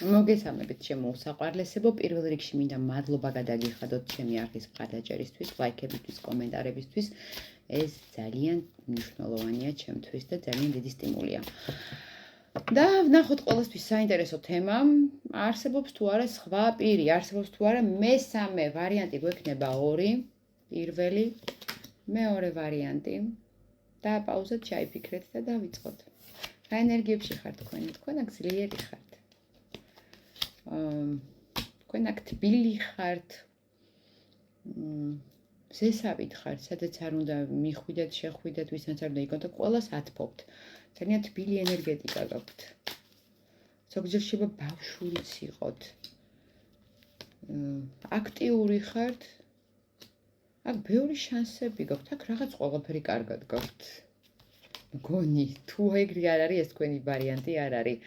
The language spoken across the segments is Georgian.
მოგესალმებით ჩემო უსაყვარლესებო, პირველ რიგში მინდა მადლობა გადაგიხადოთ ჩემი არხის მხარდაჭერისთვის, ლაიქებისთვის, კომენტარებისთვის. ეს ძალიან მნიშვნელოვანია ჩემთვის და ძალიან დიდი სტიმულია. და ვნახოთ ყოველთვის საინტერესო თემა, არსებობს თუ არა სხვა პირი, არსებობს თუ არა მესამე ვარიანტი გვექნება ორი, პირველი, მეორე ვარიანტი. და პაუზად ჩაიფიქრეთ და დავიწყოთ. რა ენერგიებში ხართ თქვენ? თქვენ აქ ძლიერი ხართ. თქვენ აქ თბილი ხართ, ზესავით ხართ, სადაც არ უნდა მიხვიდეთ, შეხვიდეთ, ვისაც არ უნდა იკონოთ, ყველას ათფობთ. ძალიან თბილი ენერგეტიკა გაქვთ. ზოგჯერ შეიძლება ბავშვურიც იყოთ. აქტიური ხართ. აქ ბევრი შანსები გაქვთ, აქ რაღაც ყველაფერი კარგად გაქვთ. მგონი, თუ ეგრე არ არის, ეს თქვენი ვარიანტი არ არის.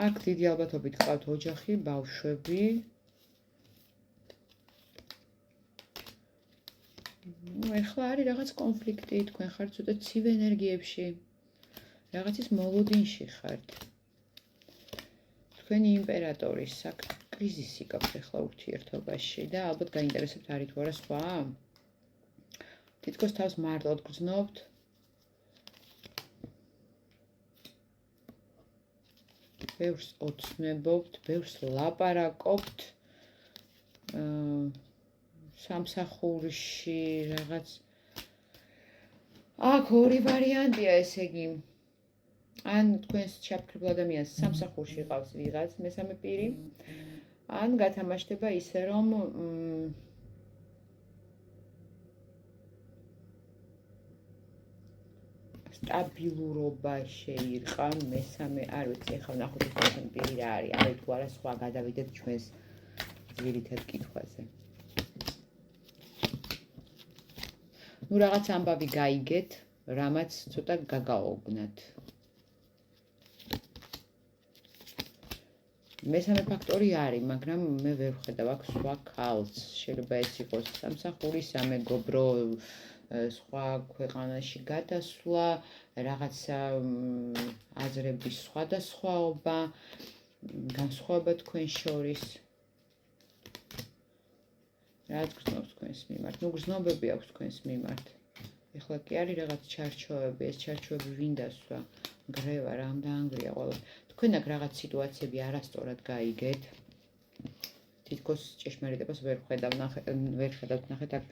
აქ დიდი ალბათობით გყავთ ოჯახი, ბავშვები. ეხლა არის რაღაც კონფლიქტი, თქვენ ხართ ცოტა ცივ ენერგიებში. რაღაცის მოლოდინში ხართ. თქვენი იმპერატორის აქ კრიზისი გაქვთ ეხლა ურთიერთობაში და ალბათ გაინტერესებთ არის თუ არა სხვა. თითქოს თავს მარტოდ გრძნობთ. ბევრს ოცნებობთ, ბევრს ლაპარაკობთ. სამსახურში რაღაც აქ ორი ვარიანტია, ესე იგი ან თქვენს ჩაფიქრებულ ადამიანს სამსახურში ყავს ვიღაც მესამე პირი, ან გათამაშდება ისე რომ სტაბილურობა შეირყა მესამე, არ ვიცი, ეხლა ვნახოთ მესამე პირი რა არის, არის თუ არა სხვა, გადავიდეთ ჩვენს ძირითად კითხვაზე. ნუ რაღაც ამბავი გაიგეთ, რამაც ცოტა გაგაოგნათ. მესამე ფაქტორი არის, მაგრამ მე ვერ ვხედავ აქ სხვა ქალს. შეიძლება ეს იყოს სამსახურის, სამეგობრო, სხვა ქვეყანაში გადასვლა, რაღაცა აზრების სხვადასხვაობა, განსხვავება თქვენ შორის. რაც გრძნობს თქვენს მიმართ, ნუ გრძნობები აქვს თქვენს მიმართ. ეხლა კი არის რაღაც ჩარჩოები, ეს ჩარჩოები ვინ დასვა, გრევა, რამ დაანგრია ყველა. თქვენ აქ რაღაც სიტუაციები არასწორად გაიგეთ. თითქოს ჭეშმარიტებას ვერ ხედავთ, ნახეთ აქ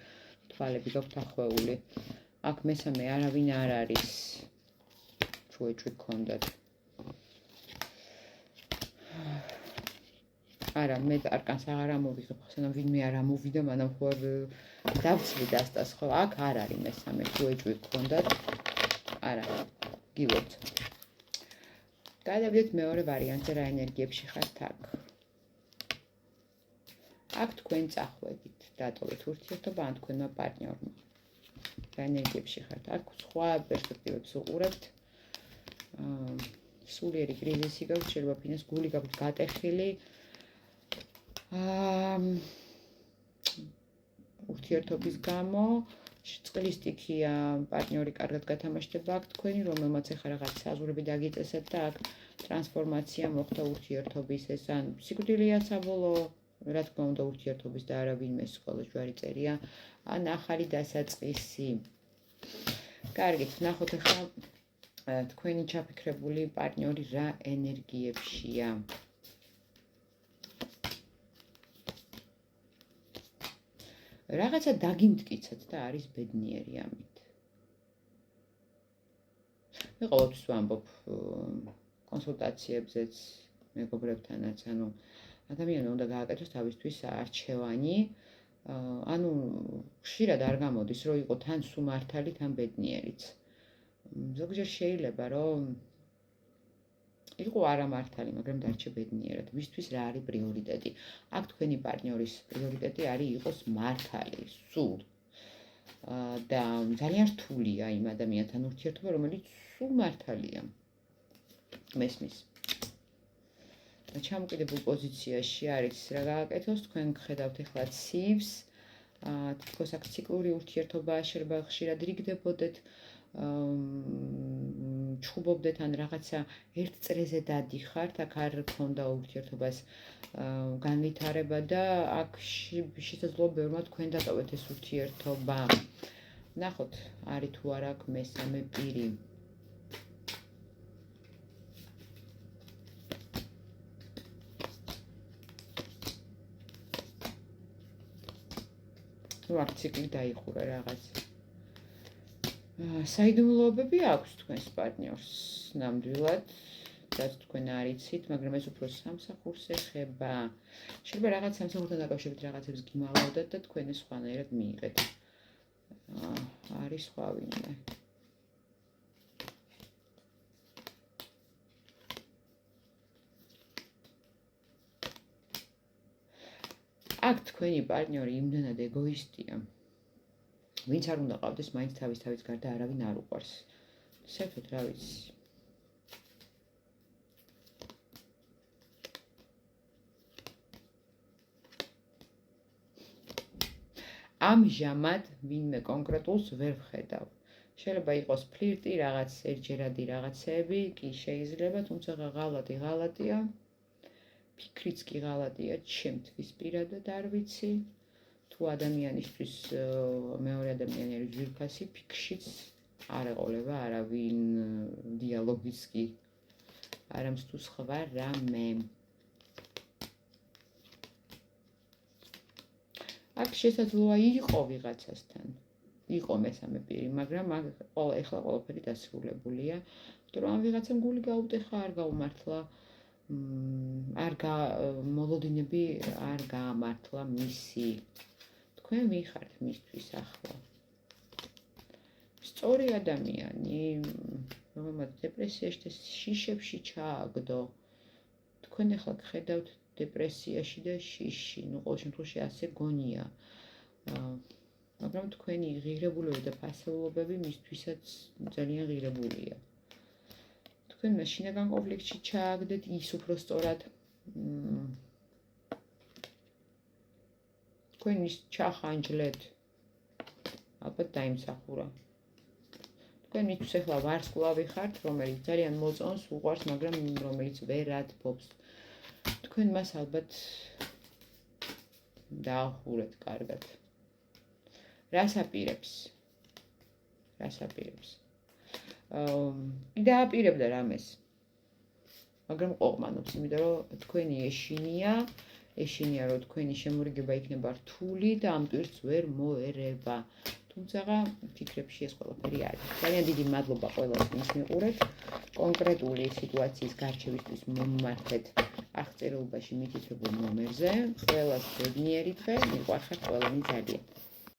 თვალები გაქვთ ახვეული. აქ მესამე არავინ არ არის. ჩუეჭვი გქონდათ. არა, მე არკანს აღარ ამოვიღებ, ხსენამ ვინმე არ ამოვიდა, მანამ ხო არ დავცლი დასტას, ხო, აქ არ არის მესამე, ჩუეჭვი გქონდათ. არა, გილოც. გადავიდეთ მეორე ვარიანტზე, რა ენერგიებში ხართ აქ. აქ თქვენ წახვედით, დატოვეთ ურთიერთობა ან თქვენმა პარტნიორმა. რა ენერგიებში ხართ აქ, სხვა პერსპექტივებს უყურებთ. სულიერი კრიზისი გაქვთ, შეიძლება ფინანს გული გაქვთ გატეხილი. ურთიერთობის გამო წყლის სტიქია, პარტნიორი კარგად გათამაშდება აქ თქვენი, რომელმაც ახლა რაღაც საზღვრები დაგიწესეთ და აქ ტრანსფორმაცია მოხდა ურთიერთობის, ეს ან სიკვდილია საბოლოო, რა თქმა უნდა ურთიერთობის და არა ვინმეს ყველა ჯვარი წერია, ან ახალი დასაწყისი. კარგით, ვნახოთ ახლა თქვენი ჩაფიქრებული პარტნიორი რა ენერგიებშია. რაღაცა დაგიმტკიცეთ და არის ბედნიერი ამით. მე ყოველთვის ვამბობ კონსულტაციებზეც, მეგობრებთანაც, ანუ ადამიანმა უნდა გააკეთოს თავისთვის არჩევანი, ანუ ხშირად არ გამოდის, რომ იყო თან სუმართალი, თან ბედნიერიც. ზოგჯერ შეიძლება, რომ იყო არამართალი, მაგრამ დარჩა ბედნიერად. ვისთვის რა არის პრიორიტეტი? აქ თქვენი პარტნიორის პრიორიტეტი არის იყოს მართალი, სულ. და ძალიან რთულია იმ ადამიანთან ურთიერთობა, რომელიც სულ მართალია. მესმის. ჩამოკიდებულ პოზიციაში არის რა გააკეთოს, თქვენ ხედავთ ეხლა ცივს, თითქოს აქ ციკლური ურთიერთობა შეიძლება ხშირად რიგდებოდეთ. ჩხუბობდეთ ან რაღაცა ერთ წრეზე დადიხართ, აქ არ გქონდა ურთიერთობას განვითარება და აქ შესაძლოა ბევრმა თქვენ დატოვეთ ეს ურთიერთობა. ნახოთ, არის თუ არა აქ მესამე პირი. ნუ აქ ციკლი დაიხურა რაღაც. საიდუმლოებები აქვს თქვენს პარტნიორს ნამდვილად, რაც თქვენ არ იცით, მაგრამ ეს უფრო სამსახურს ეხება. შეიძლება რაღაც სამსახურთან დაკავშირებით რაღაცებს გიმალავდათ და თქვენ ეს სხვანაირად მიიღეთ. არის სხვა ვინმე. აქ თქვენი პარტნიორი იმდენად ეგოისტია. ვინც არ უნდა ყავდეს, მაინც თავის გარდა არავინ არ უყვარს. საერთოდ რა ვიცი. ამჟამად ვინმე კონკრეტულს ვერ ვხედავ. შეიძლება იყოს ფლირტი, რაღაც ერთჯერადი რაღაცები, კი შეიძლება, თუმცა ღალატია. ფიქრიც კი ღალატია, ჩემთვის პირადად არ ვიცი. თუ ადამიანისთვის მეორე ადამიანი არის ძვირფასი, ფიქრშიც არ ეყოლება არავინ დიალოგიც კი. არამც თუ სხვა რამე. აქ შესაძლოა იყო ვიღაცასთან. იყო მესამე პირი, მაგრამ ეხლა ყველაფერი დასრულებულია. იმიტომ რომ ამ ვიღაცამ გული გაუტეხა, არ გაუმართლა. მოლოდინები არ გაამართლა მისი. თქვენ ვიხართ მისთვის ახლა. სწორი ადამიანი, რომელმაც დეპრესიაში და შიშებში ჩააგდო. თქვენ ახლა გხედავთ დეპრესიაში და შიში, ნუ ყოველ შემთხვევაში ასე გონია. მაგრამ თქვენი ღირებულება და ფასეულობები მისთვისაც ძალიან ღირებულია. თქვენ შინაგან კონფლიქტში ჩააგდეთ, ის უფრო სწორად თქვენ ის ჩახანჯლეთ, ალბათ დაიმსახურა. თქვენ მისთვის ახლა ვარსკვლავი ხართ, რომელიც ძალიან მოწონს, უყვარს, მაგრამ რომელიც ვერ ადბობს. თქვენ მას ალბათ დაახურეთ კარგად. რას აპირებს? დააპირებდა რამეს. მაგრამ ყოყმანობს, იმიტომ რომ თქვენი ეშინია, რომ თქვენი შემურიგება იქნება რთული და ამ პირს ვერ მოერება. თუმცა ფიქრებში ეს ყველაფერი არის. ძალიან დიდი მადლობა ყველას, ვინც მიყურეთ. კონკრეტული სიტუაციის გარჩევისთვის მომმართეთ აღწერილობაში მითითებულ ნომერზე. ყველას ბედნიერი დღე, მიყვარხართ ყველანი ძალიან.